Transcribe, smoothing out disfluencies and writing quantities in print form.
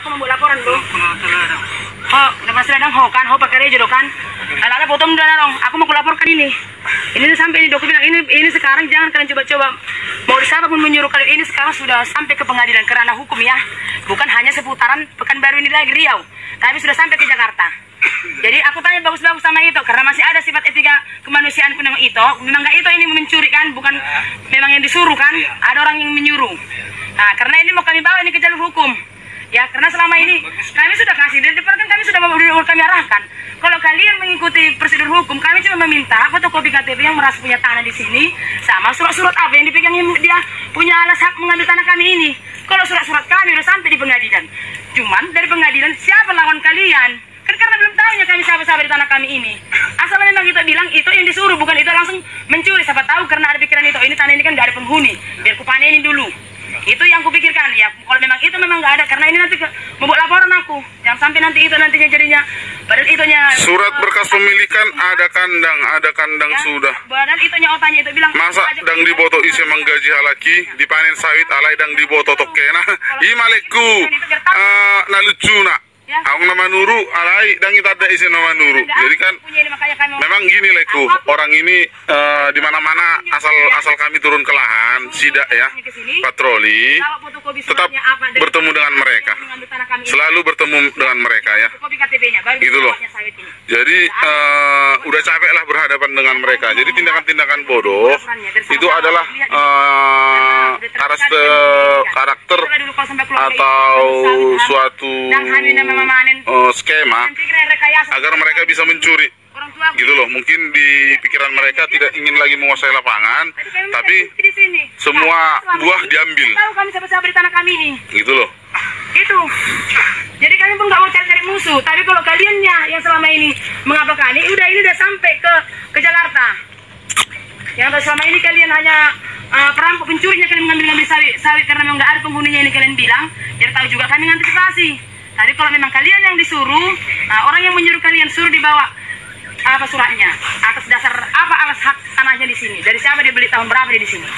aku membuat laporan bro. Oh, lepas sedang ho kan, ho pakai rejo kan. Ala potong dana dong. Aku mau laporkan ini. Ini sampai ini doku bilang ini sekarang jangan kalian coba-coba mau siapapun menyuruh kalian, ini sekarang sudah sampai ke pengadilan karena hukum ya. Bukan hanya seputaran Pekanbaru ini lagi Riau, tapi sudah sampai ke Jakarta. Jadi aku tanya bagus-bagus sama itu karena masih ada sifat etika kemanusiaan pun yang itu. Memang nggak itu ini mencuri kan, bukan memang yang disuruh kan. Ada orang yang menyuruh. Nah, karena ini mau kami bawa ini ke jalur hukum. Ya, karena selama ini kami sudah kasih dari depan kan kami sudah kami arahkan. Kalau kalian mengikuti prosedur hukum, kami cuma meminta fotokopi KTP yang merasa punya tanah di sini, sama surat-surat apa yang dipegang dia punya alas hak mengambil tanah kami ini. Kalau surat-surat kami udah sampai di pengadilan, cuman dari pengadilan siapa lawan kalian? Kan karena belum tahunya kami sahabat-sahabat di tanah kami ini. Asal memang kita bilang itu yang disuruh, bukan itu langsung mencuri. Siapa tahu karena ada pikiran itu, ini tanah ini kan gak ada penghuni, biar kupanenin dulu. Itu yang kupikirkan ya. Kalau memang itu memang nggak ada, karena ini nanti membuat laporan aku. Jangan sampai nanti itu nantinya jadinya padahal itunya surat berkas pemilikan ada kandang ya, sudah. Padahal itunya otanya itu bilang masa dang diboto isi menggaji halaki dipanen sawit alai dang diboto tokena. Imaleku na lucu nak. Ya. Aku nama Nuru alai dang itu ada isi nama Nuru. Jadi kan memang gini leku, orang ini di mana-mana asal kami turun ke lahan sidak ya patroli tetap bertemu dengan mereka, selalu bertemu dengan mereka ya, gitu loh. Jadi udah capek lah berhadapan dengan mereka. Jadi tindakan-tindakan bodoh itu adalah karakter atau suatu skema agar mereka bisa mencuri, gitu loh. Mungkin di pikiran mereka tidak ingin lagi menguasai lapangan, tapi semua buah diambil, kami sahabat-sahabat di tanah kami ini, gitu loh. Itu jadi kami pun nggak mau cari-cari musuh, tapi kalau kaliannya yang selama ini mengapa kami udah sampai ke Jakarta, yang selama ini kalian hanya perampok pencurinya, kalian mengambil sawit karena memang nggak ada penghuninya ini kalian bilang, biar tahu juga kami mengantisipasi. Tapi kalau memang kalian yang disuruh, orang yang menyuruh kalian suruh dibawa apa suratnya, atas dasar apa alas hak tanahnya di sini, dari siapa dia beli, tahun berapa dia di sini.